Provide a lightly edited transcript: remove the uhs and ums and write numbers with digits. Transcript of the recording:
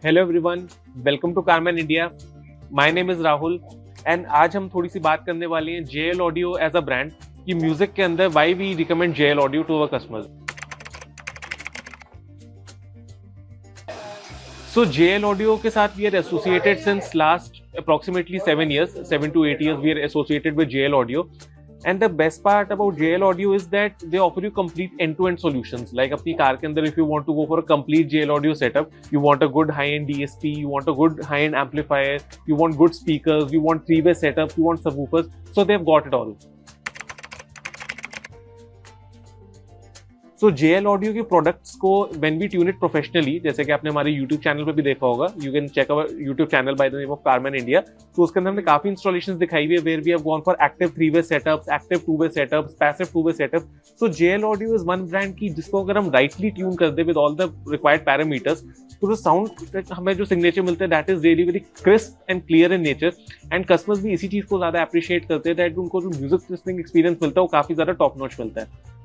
Hello everyone, welcome to Carman India. My name is Rahul and आज हम थोड़ी सी बात करने वाले हैं JL Audio as a brand कि म्यूजिक के अंदर why we recommend JL Audio to our customers. So JL Audio के साथ we are associated since last approximately 7 years, 7 to 8 years we are associated with JL Audio. And the best part about JL Audio is that they offer you complete end-to-end solutions. Like अपनी car के अंदर if you want to go for a complete JL Audio setup, you want a good high-end DSP, you want a good high-end amplifier, you want good speakers, you want three-way setup, you want subwoofers. So they've got it all. So JL Audio के products को when we tune it professionally, जैसे कि आपने हमारे YouTube channel पे भी देखा होगा, you can check our YouTube channel by the name of Carman India. तो उसके अंदर हमने काफी इंस्टॉलेशंस दिखाई हुई है where we have gone for active 3-way setups, active 2-way setups, passive 2-way setups. So JL audio is one brand की जिसको अगर हम राइटली ट्यून कर दे with all the required parameters, तो जो साउंड हमें जो सिग्नेचर मिलता है that is really very crisp and clear in nature. And customers भी इसी चीज को ज्यादा अप्रिशिएट करते हैं दैट उनको जो म्यूजिक लिसनिंग एक्सपीरियंस मिलता है वो काफी ज्यादा टॉप नॉच मिलता है।